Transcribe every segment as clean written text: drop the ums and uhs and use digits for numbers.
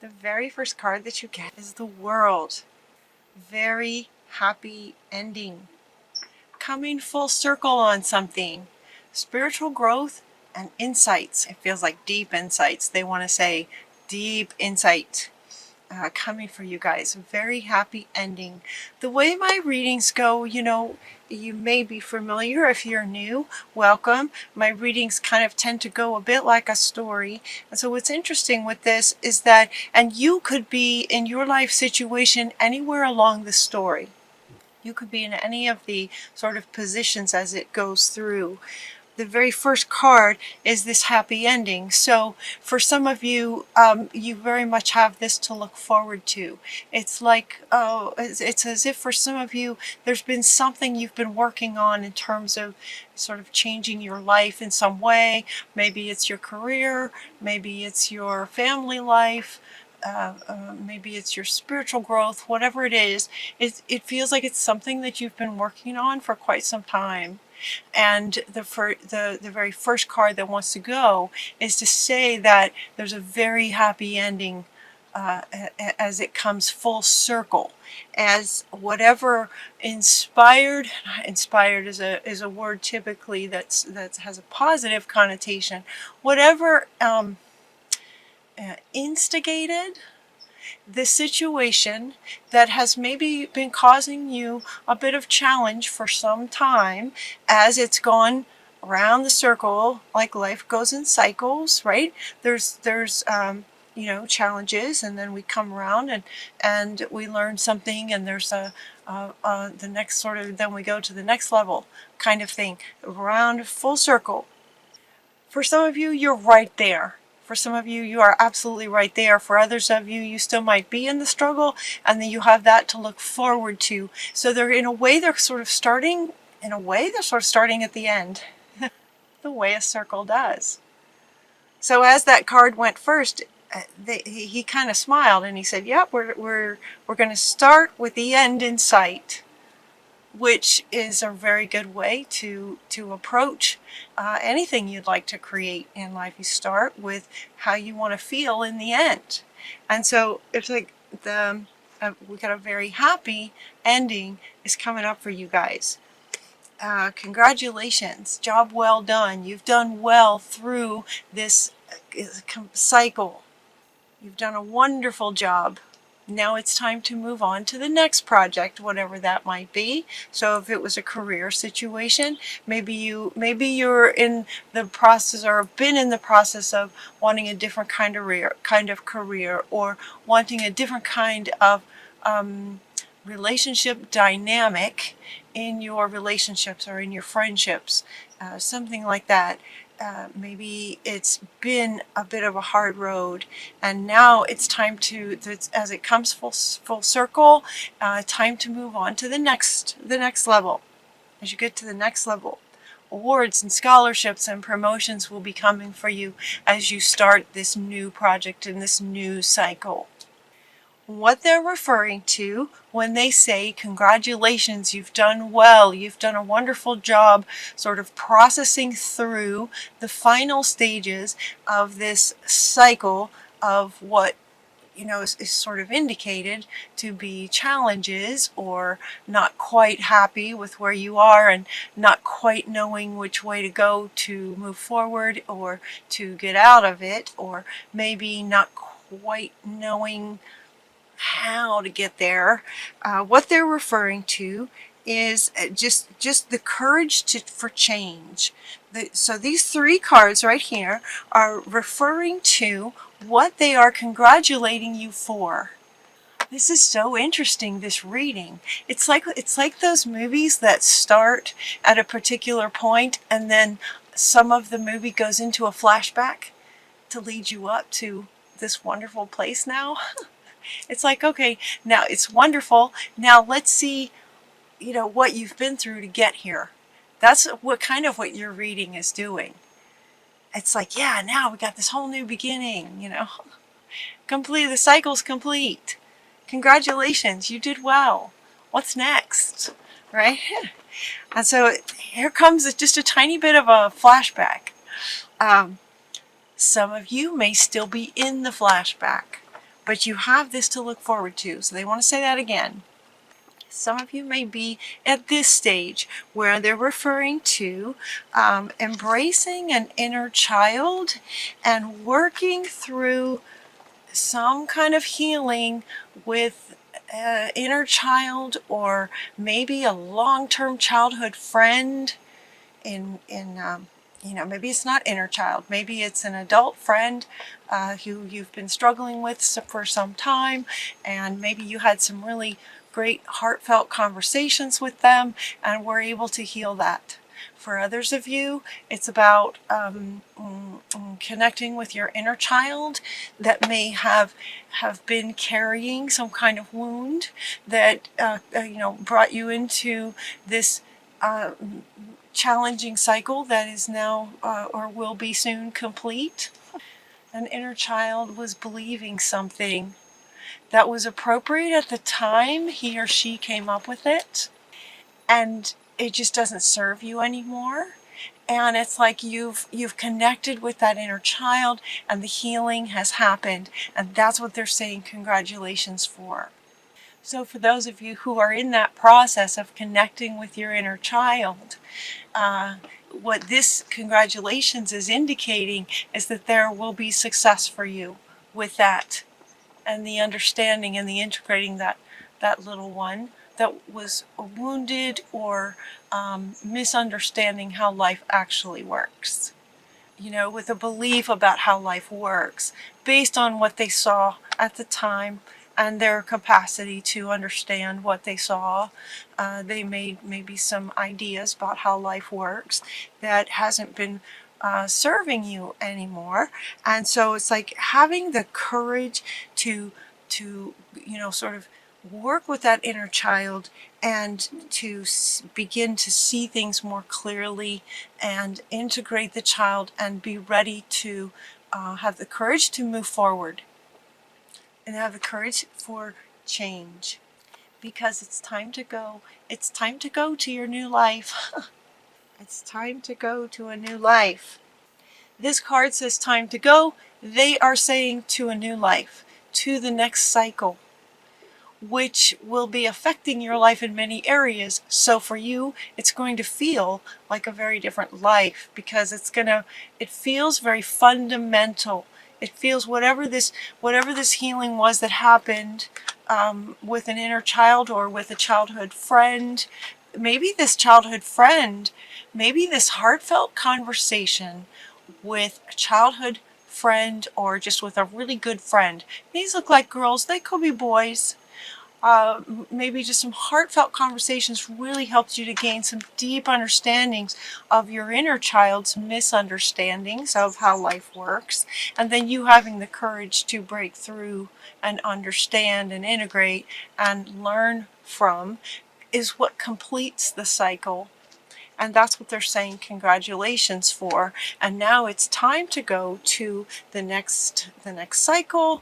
The very first card that you get is the World. Very happy ending. Coming full circle on something. Spiritual growth and insights. It feels like deep insights. They want to say deep insight. Coming for you guys. A very happy ending. The way my readings go, you may be familiar. If you're new, welcome. My readings kind of tend to go a bit like a story. And so what's interesting with this is that, and you could be in your life situation anywhere along the story. You could be in any of the sort of positions as it goes through. The very first card is this happy ending. So for some of you, you very much have this to look forward to. It's like, it's as if for some of you, there's been something you've been working on in terms of sort of changing your life in some way. Maybe it's your career, maybe it's your family life, maybe it's your spiritual growth, whatever it is, it feels like it's something that you've been working on for quite some time. And the very first card that wants to go is to say that there's a very happy ending as it comes full circle, as whatever inspired is a word typically that has a positive connotation. Whatever instigated the situation that has maybe been causing you a bit of challenge for some time, as it's gone around the circle, like life goes in cycles, right? There's challenges, and then we come around and we learn something, and there's the next sort of, then we go to the next level kind of thing, around full circle. For some of you, you're right there. For some of you, you are absolutely right there. For others of you, you still might be in the struggle, and then you have that to look forward to. So they're sort of starting at the end, the way a circle does. So as that card went first, he kind of smiled and he said, "Yep, we're going to start with the end in sight." Which is a very good way to approach anything you'd like to create in life. You start with how you want to feel in the end. And so it's like we got a very happy ending is coming up for you guys. Congratulations, job well done. You've done well through this cycle. You've done a wonderful job. Now it's time to move on to the next project, whatever that might be. So if it was a career situation, maybe you're in the process or have been in the process of wanting a different kind of career, or wanting a different kind of relationship dynamic in your relationships or in your friendships, something like that. Maybe it's been a bit of a hard road, and now it's time to, as it comes full circle, time to move on to the next level. As you get to the next level, awards and scholarships and promotions will be coming for you as you start this new project in this new cycle. What they're referring to when they say, congratulations, you've done well, you've done a wonderful job sort of processing through the final stages of this cycle of what is sort of indicated to be challenges, or not quite happy with where you are and not quite knowing which way to go to move forward or to get out of it, or maybe not quite knowing how to get there. What they're referring to is just the courage for change. So these three cards right here are referring to what they are congratulating you for. This is so interesting, this reading. It's like those movies that start at a particular point, and then some of the movie goes into a flashback to lead you up to this wonderful place now. It's like, okay, now it's wonderful. Now let's see, what you've been through to get here. That's what your reading is doing. It's like, yeah, now we got this whole new beginning, Complete, the cycle's complete. Congratulations, you did well. What's next? Right? And so here comes just a tiny bit of a flashback. Some of you may still be in the flashback, but you have this to look forward to. So they want to say that again. Some of you may be at this stage where they're referring to embracing an inner child and working through some kind of healing with inner child, or maybe a long-term childhood friend maybe it's not inner child, maybe it's an adult friend who you've been struggling with for some time, and maybe you had some really great heartfelt conversations with them and were able to heal that. For others of you, it's about connecting with your inner child that may have been carrying some kind of wound that brought you into this challenging cycle that is now or will be soon complete. An inner child was believing something that was appropriate at the time he or she came up with it, and it just doesn't serve you anymore. And it's like you've connected with that inner child and the healing has happened, and that's what they're saying congratulations for. So for those of you who are in that process of connecting with your inner child, what this congratulations is indicating is that there will be success for you with that, and the understanding and the integrating that little one that was wounded or misunderstanding how life actually works. With a belief about how life works based on what they saw at the time and their capacity to understand what they saw. They made maybe some ideas about how life works that hasn't been serving you anymore. And so it's like having the courage to sort of work with that inner child and to begin to see things more clearly and integrate the child and be ready to have the courage to move forward and have the courage for change, because it's time to go. It's time to go to your new life. It's time to go to a new life. This card says time to go. They are saying to a new life, to the next cycle, which will be affecting your life in many areas. So for you, it's going to feel like a very different life, because it feels very fundamental. It feels whatever this healing was that happened with an inner child or with a childhood friend. Maybe this childhood friend, maybe this heartfelt conversation with a childhood friend or just with a really good friend. These look like girls, they could be boys. Maybe just some heartfelt conversations really helped you to gain some deep understandings of your inner child's misunderstandings of how life works, and then you having the courage to break through and understand and integrate and learn from is what completes the cycle. And that's what they're saying congratulations for. And now it's time to go to the next cycle.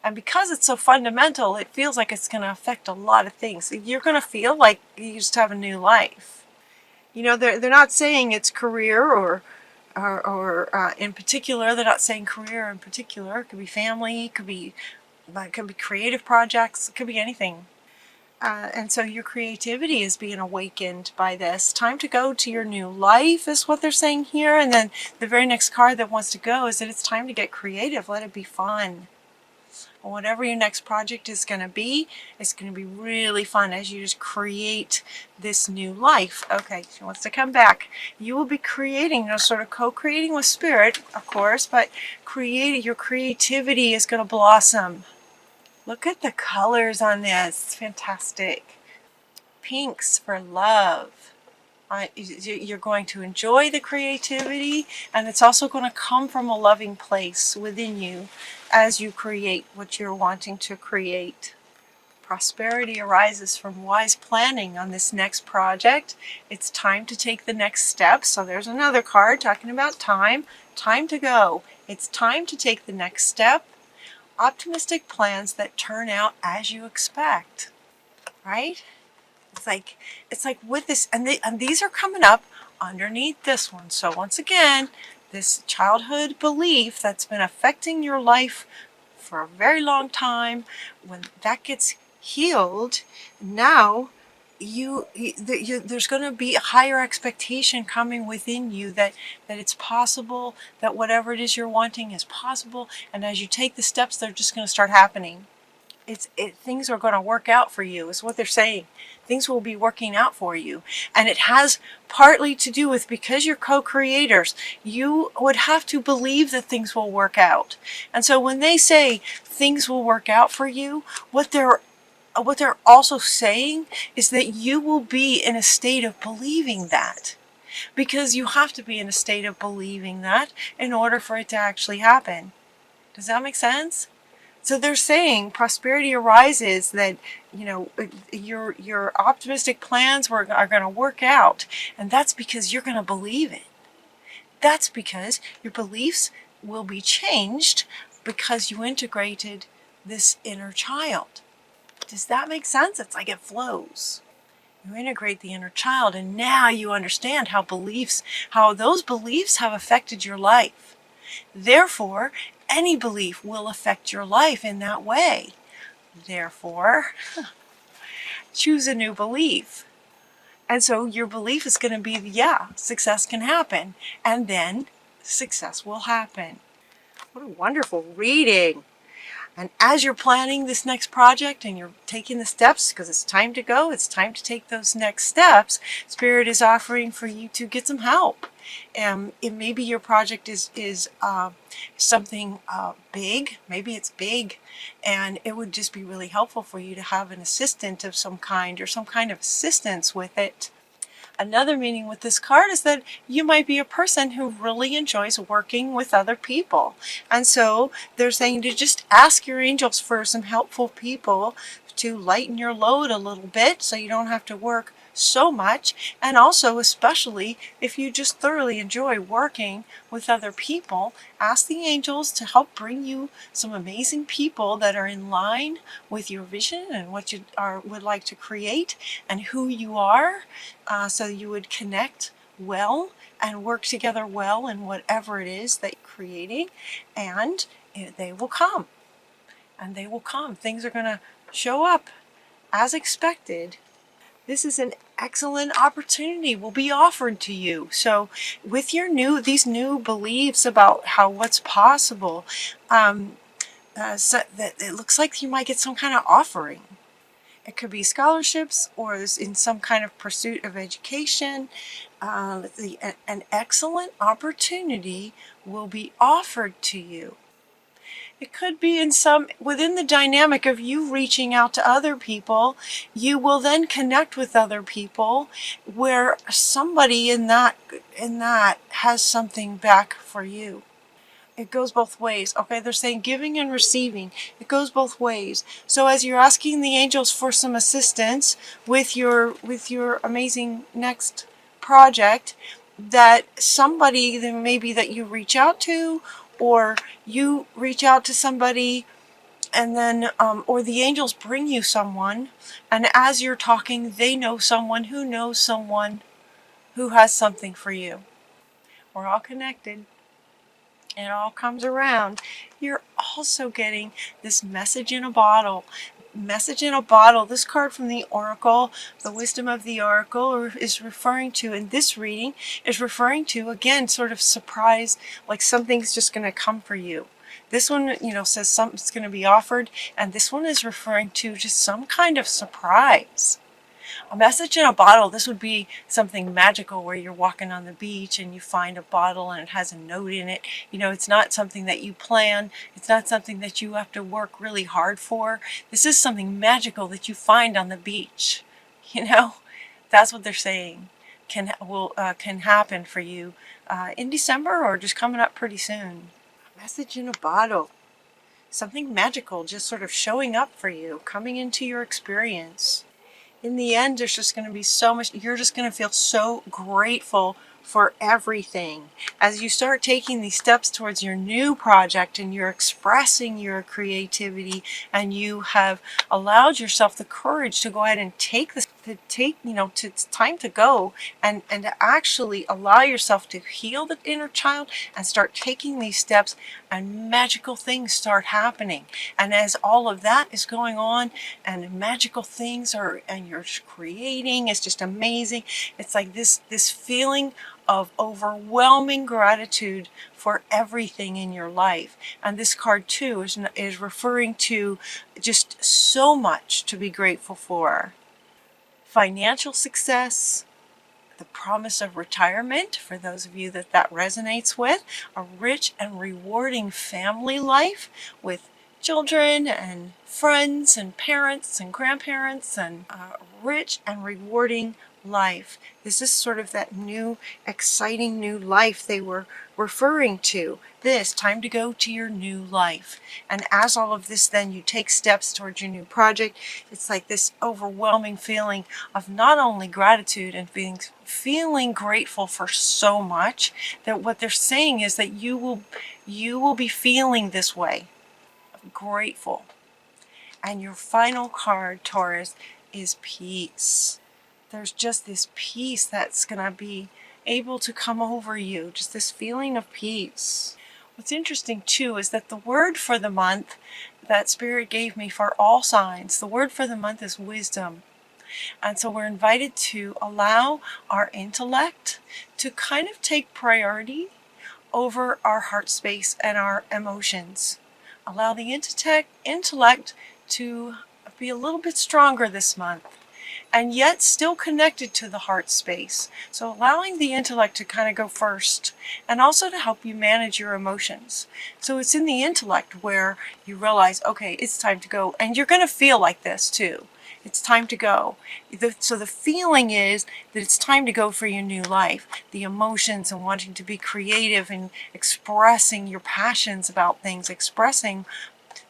And because it's so fundamental, it feels like it's going to affect a lot of things. You're going to feel like you just have a new life. They're not saying it's career or in particular. They're not saying career in particular. It could be family, it could be creative projects, it could be anything. And so your creativity is being awakened by this. Time to go to your new life is what they're saying here. And then the very next card that wants to go is that it's time to get creative. Let it be fun. Whatever your next project is going to be, it's going to be really fun as you just create this new life. Okay, she wants to come back. You will be creating, sort of co-creating with spirit, of course, but your creativity is going to blossom. Look at the colors on this. It's fantastic. Pinks for love. You're going to enjoy the creativity, and it's also going to come from a loving place within you as you create what you're wanting to create. Prosperity arises from wise planning on this next project. It's time to take the next step. So there's another card talking about time. Time to go. It's time to take the next step. Optimistic plans that turn out as you expect. Right? It's like with this, and these are coming up underneath this one. So once again, this childhood belief that's been affecting your life for a very long time, when that gets healed, now there's going to be a higher expectation coming within you that it's possible, that whatever it is you're wanting is possible, and as you take the steps, they're just going to start happening. Things are going to work out for you, is what they're saying. Things will be working out for you. And it has partly to do with, because you're co-creators, you would have to believe that things will work out. And so when they say things will work out for you, what they're also saying is that you will be in a state of believing that. Because you have to be in a state of believing that in order for it to actually happen. Does that make sense? So they're saying prosperity arises, that your optimistic plans are going to work out, and that's because you're going to believe it. That's because your beliefs will be changed because you integrated this inner child. Does that make sense? It's like it flows. You integrate the inner child, and now you understand how those beliefs have affected your life. Therefore, any belief will affect your life in that way. Therefore, choose a new belief. And so your belief is going to be, yeah, success can happen. And then success will happen. What a wonderful reading. And as you're planning this next project and you're taking the steps, because it's time to go, it's time to take those next steps, Spirit is offering for you to get some help. Maybe your project is something big, maybe it's big, and it would just be really helpful for you to have an assistant of some kind, or some kind of assistance with it. Another meaning with this card is that you might be a person who really enjoys working with other people. And so they're saying to just ask your angels for some helpful people to lighten your load a little bit so you don't have to work so much. And also, especially if you just thoroughly enjoy working with other people, ask the angels to help bring you some amazing people that are in line with your vision and what you would like to create and who you are, so you would connect well and work together well in whatever it is that you're creating, and they will come. And they will come. Things are going to show up as expected. This is an excellent opportunity will be offered to you. So with these new beliefs about what's possible, so that it looks like you might get some kind of offering. It could be scholarships, or in some kind of pursuit of education. An excellent opportunity will be offered to you. It could be within the dynamic of you reaching out to other people, you will then connect with other people where somebody in that has something back for you. It goes both ways. Okay, they're saying giving and receiving. It goes both ways. So as you're asking the angels for some assistance with your amazing next project, that somebody then maybe that you reach out to, or you reach out to somebody, and then or the angels bring you someone, and as you're talking, they know someone who knows someone who has something for you. We're all connected. It all comes around. You're also getting this message in a bottle. Message in a bottle. This card from the Oracle, the Wisdom of the Oracle, is referring to, in this reading, is referring to, again, sort of surprise, like something's just going to come for you. This one, says something's going to be offered, and this one is referring to just some kind of surprise. A message in a bottle, this would be something magical where you're walking on the beach and you find a bottle and it has a note in it. It's not something that you plan. It's not something that you have to work really hard for. This is something magical that you find on the beach. That's what they're saying can happen for you in December, or just coming up pretty soon. A message in a bottle. Something magical just sort of showing up for you, coming into your experience. In the end, there's just going to be so much, you're just going to feel so grateful for everything. As you start taking these steps towards your new project and you're expressing your creativity and you have allowed yourself the courage to go ahead and take this to take, it's time to go and to actually allow yourself to heal the inner child and start taking these steps, and magical things start happening. And as all of that is going on and magical things are, and you're creating, it's just amazing. It's like this feeling of overwhelming gratitude for everything in your life. And this card too is referring to just so much to be grateful for. Financial success, the promise of retirement, for those of you that resonates with, a rich and rewarding family life with children and friends and parents and grandparents, and a rich and rewarding life. This is sort of that new, exciting new life they were referring to. This time to go to your new life. And as all of this, then you take steps towards your new project. It's like this overwhelming feeling of not only gratitude and feeling grateful for so much, that what they're saying is that you will be feeling this way, grateful. And your final card, Taurus, is peace. There's just this peace that's going to be able to come over you, just this feeling of peace. What's interesting too is that the word for the month that Spirit gave me for all signs, the word for the month is wisdom. And so we're invited to allow our intellect to kind of take priority over our heart space and our emotions. Allow the intellect to be a little bit stronger this month, and yet still connected to the heart space. So allowing the intellect to kind of go first, and also to help you manage your emotions. So it's in the intellect where you realize, okay, it's time to go. And you're going to feel like this too. It's time to go. So the feeling is that it's time to go for your new life. The emotions and wanting to be creative and expressing your passions about things, expressing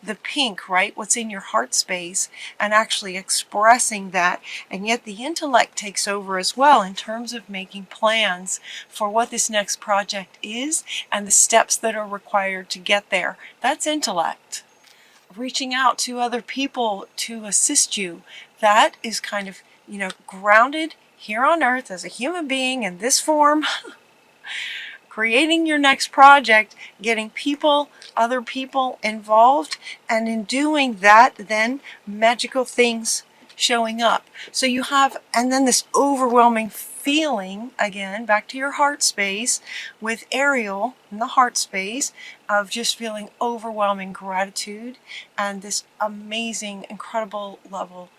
the pink, right? What's in your heart space, and actually expressing that. And yet the intellect takes over as well in terms of making plans for what this next project is and the steps that are required to get there. That's intellect. Reaching out to other people to assist you, that is kind of, grounded here on earth as a human being in this form. Creating your next project, getting other people involved, and in doing that, then magical things showing up. So you have, and then this overwhelming feeling, again, back to your heart space with Ariel in the heart space, of just feeling overwhelming gratitude and this amazing, incredible level.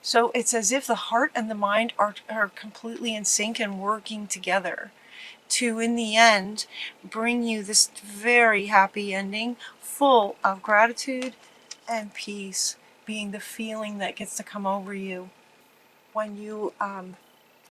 So it's as if the heart and the mind are completely in sync and working together to, in the end, bring you this very happy ending full of gratitude and peace, being the feeling that gets to come over you when you